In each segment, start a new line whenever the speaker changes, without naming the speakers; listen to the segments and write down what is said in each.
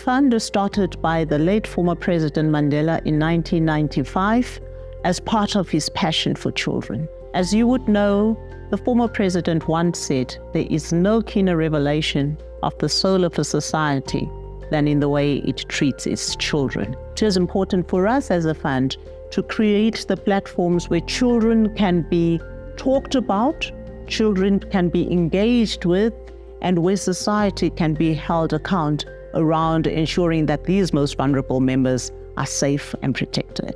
fund was started by the late former President Mandela in 1995 as part of his passion for children. As you would know, the former president once said, there is no keener revelation of the soul of a society than in the way it treats its children. It is important for us as a fund to create the platforms where children can be talked about, children can be engaged with, and where society can be held account around ensuring that these most vulnerable members are safe and protected.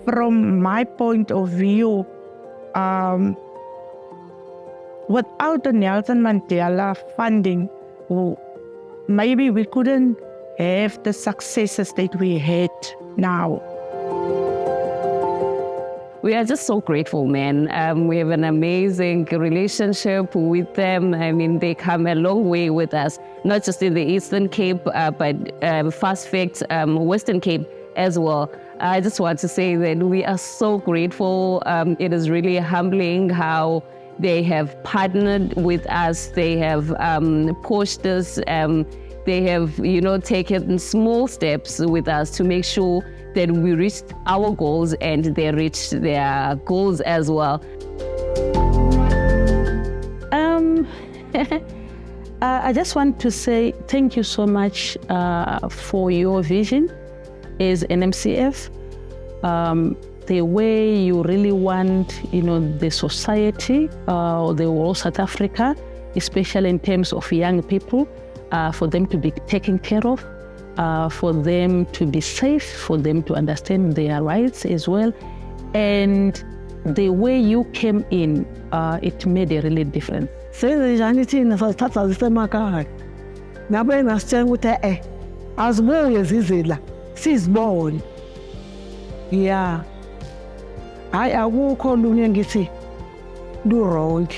From my point of view, without the Nelson Mandela funding, maybe we couldn't have the successes that we had now.
We are just so grateful, man. We have an amazing relationship with them. I mean, they come a long way with us, not just in the Eastern Cape, but fast fact, Western Cape as well. I just want to say that we are so grateful. It is really humbling how they have partnered with us. They have pushed us. They have, taken small steps with us to make sure that we reached our goals and they reached their goals as well.
I just want to say thank you so much for your vision as an MCF. The way you really want, the society, the whole South Africa, especially in terms of young people, for them to be taken care of, for them to be safe, for them to understand their rights as well. And the way you came in, it made a really difference.
Sisibone. Yeah. Hayi akukho lunye ngithi do wrong.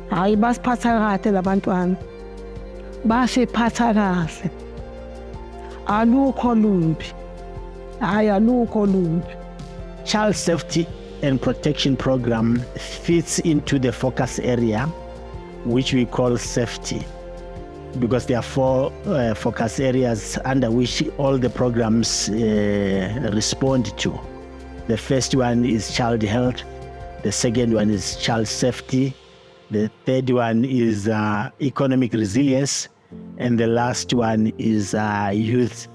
Hayi basiphatha kahle labantwana. Basiphatha kahle. Alukho lumbi. Hayi alukho lumbi.
Child safety and protection program fits into the focus area, which we call safety, because there are 4 focus areas under which all the programs respond to. The first one is child health, the second one is child safety, the third one is economic resilience, and the last one is youth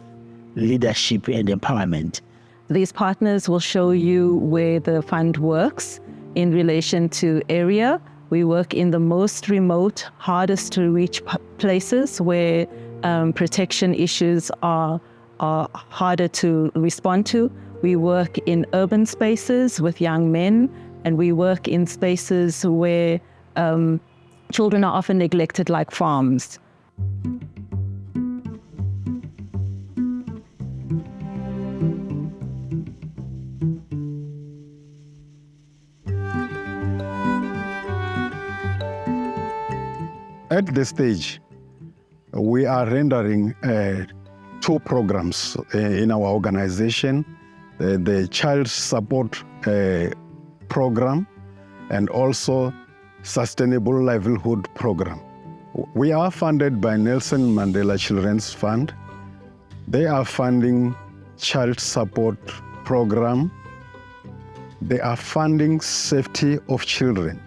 leadership and empowerment.
These partners will show you where the fund works in relation to area. We work in the most remote, hardest to reach places where protection issues are harder to respond to. We work in urban spaces with young men, and we work in spaces where children are often neglected, like farms.
At this stage, we are rendering 2 programs in our organization, the Child Support Program and also Sustainable Livelihood Program. We are funded by Nelson Mandela Children's Fund. They are funding Child Support Program. They are funding safety of children.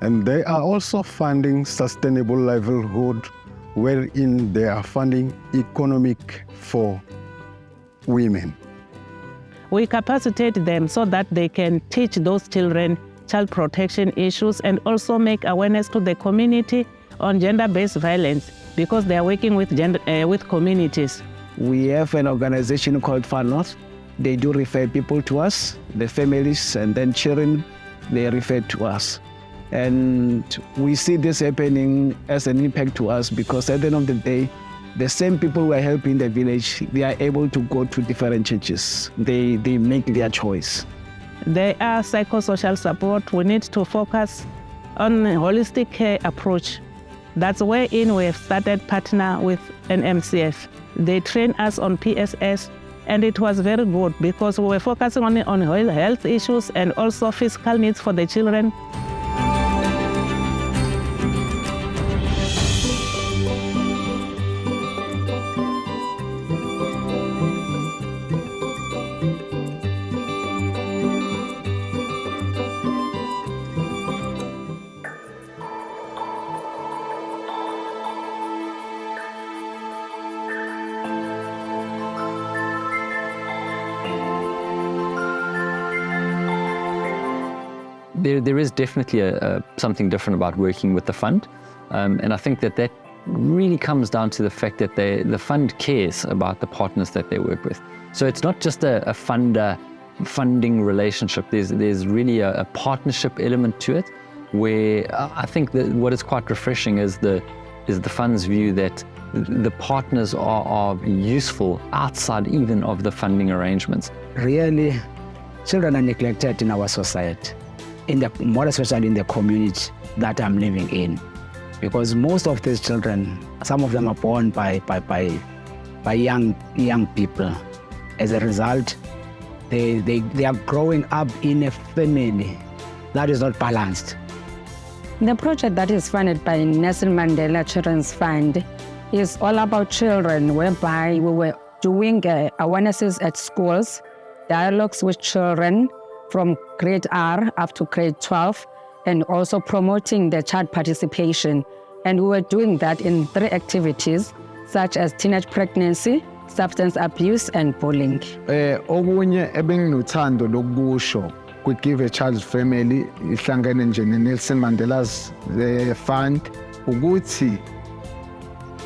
And they are also funding sustainable livelihood, wherein they are funding economic for women.
We capacitate them so that they can teach those children child protection issues and also make awareness to the community on gender-based violence, because they are working with communities.
We have an organization called Far North. They do refer people to us, the families, and then children, they refer to us. And we see this happening as an impact to us, because at the end of the day, the same people who are helping the village, they are able to go to different churches. They make their choice.
There are psychosocial support. We need to focus on a holistic care approach. That's wherein we have started partner with an MCF. They train us on PSS, and it was very good because we were focusing on health issues and also physical needs for the children.
there is definitely something different about working with the fund. And I think that really comes down to the fact that the fund cares about the partners that they work with. So it's not just a funding relationship. There's really a partnership element to it, where I think that what is quite refreshing is the fund's view that the partners are useful outside even of the funding arrangements.
Really, children are neglected in our society, more especially in the community that I'm living in, because most of these children, some of them are born by young people. As a result, they are growing up in a family that is not balanced.
The project that is funded by Nelson Mandela Children's Fund is all about children, whereby we were doing awarenesses at schools, dialogues with children from grade R up to grade 12, and also promoting the child participation. And we were doing that in 3 activities, such as teenage pregnancy, substance abuse, and bullying.
Okunye ebenginothando lokusho kwi-Give a Child Family ihlangene nje ne-Nelson Mandela's Fund ukuthi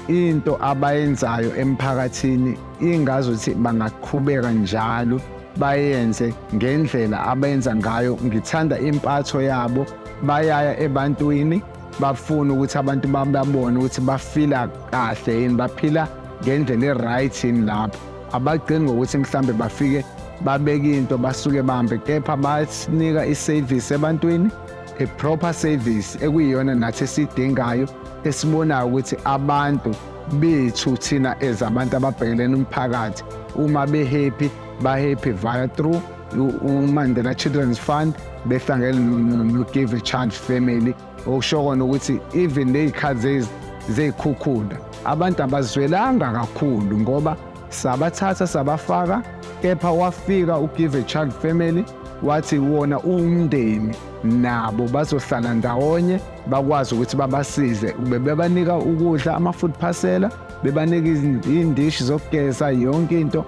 into abayenzayo emphakathini ingazuthi bangaqhubeka njalo bayenze ngendlela abenza ngayo. Ngithanda impatho yabo, bayaya ebantwini bafuna ukuthi abantu babone ukuthi bafila kahle yini, baphila ngendlela e-right yini lapho. Abagcini ngokuthi mhlambe bafike babeke into basuke bahambe, kepha basinika i-service ebantwini, a-proper service ekuyiyona nathi esidingayo, esibonayo ukuthi abantu bethu thina ezabantu ababhekelene umphakathi uma be-happy, ba-happy via through uMandela Children's Fund, behlangene no-Give a Child Family. Okusho kona ukuthi even ley'khathi zey'khukhula abantu abazwelanga kakhulu ngoba sabathatha sabafaka, kepha wafika u-Give a Child Family wathi wona umndeni nabo bazohlala ndawonye bakwazi ukuthi babasize. Bebanika ukudla, ama-food parcela, bebanika iy'ndishi zokugeza, yonke into.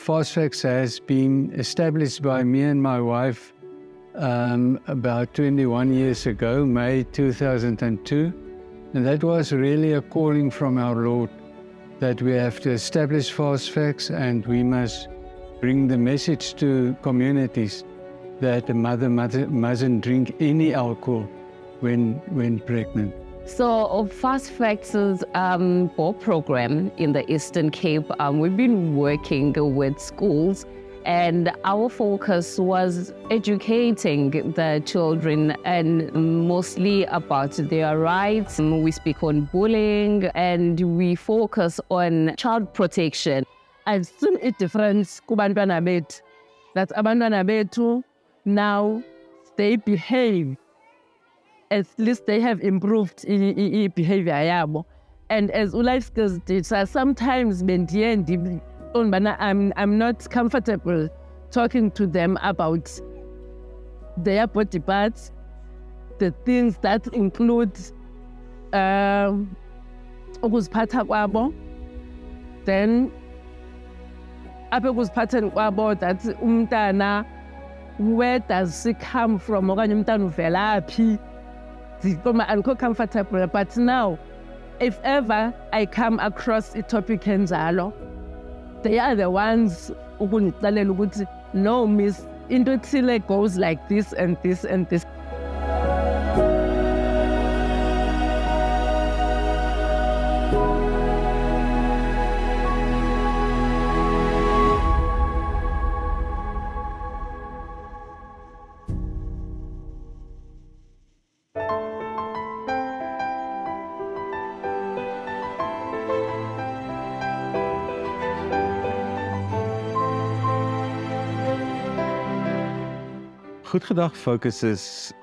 FOSFAX has been established by me and my wife about 21 years ago, May 2002. And that was really a calling from our Lord that we have to establish FOSFAX, and we must bring the message to communities that a mother mustn't drink any alcohol when pregnant.
So FOSFAX's BOR program in the Eastern Cape, we've been working with schools, and our focus was educating the children and mostly about their rights. We speak on bullying and we focus on child protection.
I've seen a difference kubantwana bethu, that abantwana bethu now they behave. At least they have improved in behavior yabo. And as uLife Skills teacher, sometimes I'm not comfortable talking to them about their body parts, the things that include ukuziphatha kwabo. Then apha ukuziphatheni kwabo, that umntana, where does he come from, okanye umntana uvelaphi. I'm comfortable, but now, if ever I come across a topic enjalo, they are the ones ukungixelela ukuthi no miss, into ethile goes like this and this and this.
Goed Gedag focuses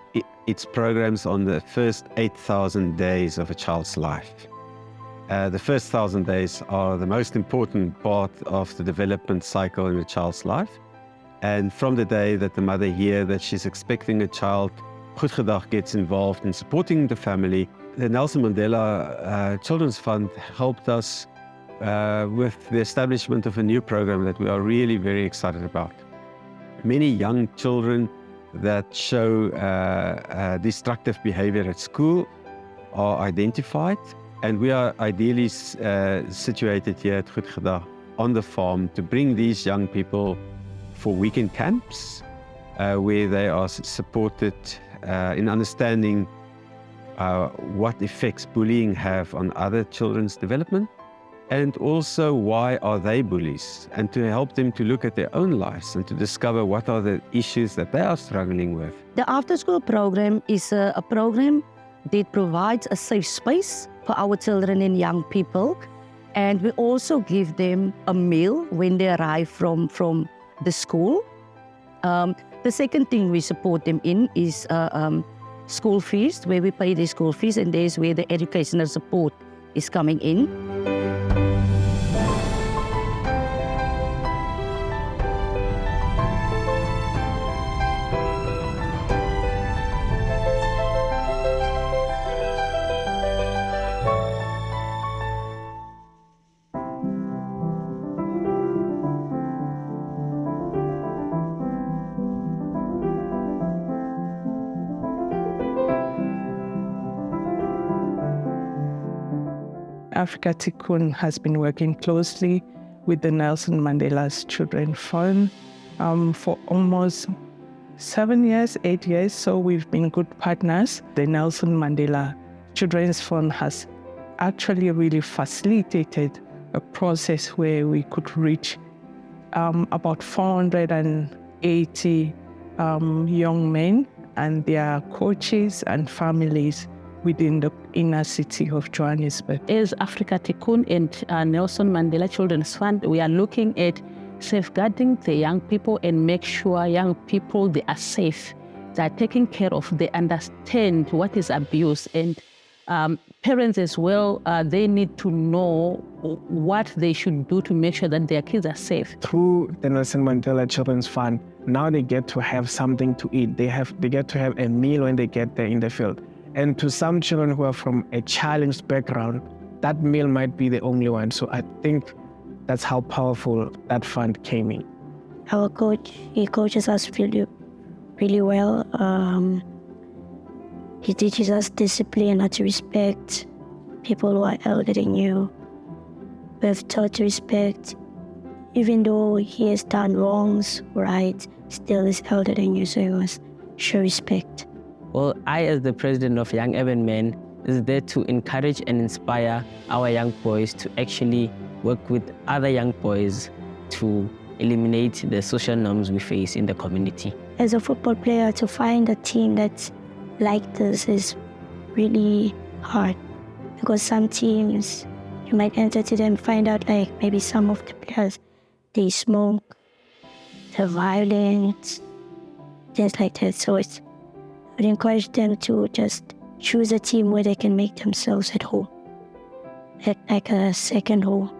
its programs on the first 8,000 days of a child's life. The first 1,000 days are the most important part of the development cycle in a child's life. And from the day that the mother hears that she's expecting a child, Goed Gedag gets involved in supporting the family. The Nelson Mandela Children's Fund helped us with the establishment of a new program that we are really very excited about. Many young children that show destructive behavior at school are identified, and we are ideally situated here at Goed Gedag on the farm to bring these young people for weekend camps where they are supported in understanding what effects bullying have on other children's development, and also why are they bullies, and to help them to look at their own lives and to discover what are the issues that they are struggling with.
The after-school program is a program that provides a safe space for our children and young people, and we also give them a meal when they arrive from the school. The second thing we support them in is school fees, where we pay their school fees, and there's where the educational support is coming in.
Africa Tikkun has been working closely with the Nelson Mandela's Children's Fund for almost 7 years, 8 years, so we've been good partners. The Nelson Mandela Children's Fund has actually really facilitated a process where we could reach about 480 young men and their coaches and families within the inner city of Johannesburg.
As Africa Tikkun and Nelson Mandela Children's Fund, we are looking at safeguarding the young people and make sure young people, they are safe, they are taken care of, they understand what is abuse, and parents as well, they need to know what they should do to make sure that their kids are safe.
Through the Nelson Mandela Children's Fund, now they get to have something to eat. They get to have a meal when they get there in the field. And to some children who are from a challenged background, that meal might be the only one. So I think that's how powerful that fund came in.
Our coach, he coaches us really well. He teaches us discipline, how to respect people who are elder than you. We have taught to respect, even though he has done wrongs, right, still is elder than you, so you must show respect.
Well, I, as the president of Young Urban Men, is there to encourage and inspire our young boys to actually work with other young boys to eliminate the social norms we face in the community.
As a football player, to find a team that's like this is really hard, because some teams, you might enter to them, find out like maybe some of the players, they smoke, they're violent, things like that. So I would encourage them to just choose a team where they can make themselves at home, like a second home.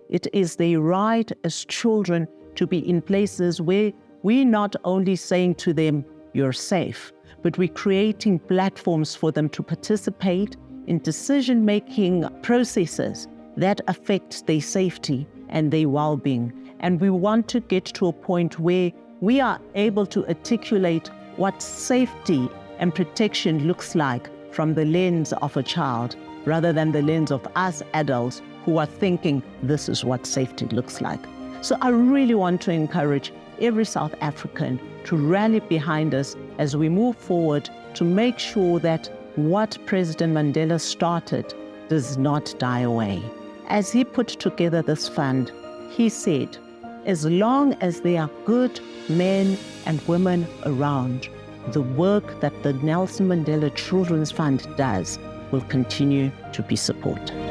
It is their right as children to be in places where we're not only saying to them, you're safe, but we're creating platforms for them to participate in decision-making processes that affect their safety and their well-being. And we want to get to a point where we are able to articulate what safety and protection looks like from the lens of a child, rather than the lens of us adults who are thinking this is what safety looks like. So I really want to encourage every South African to rally behind us as we move forward to make sure that what President Mandela started does not die away. As he put together this fund, he said, As long as there are good men and women around, the work that the Nelson Mandela Children's Fund does will continue to be supported.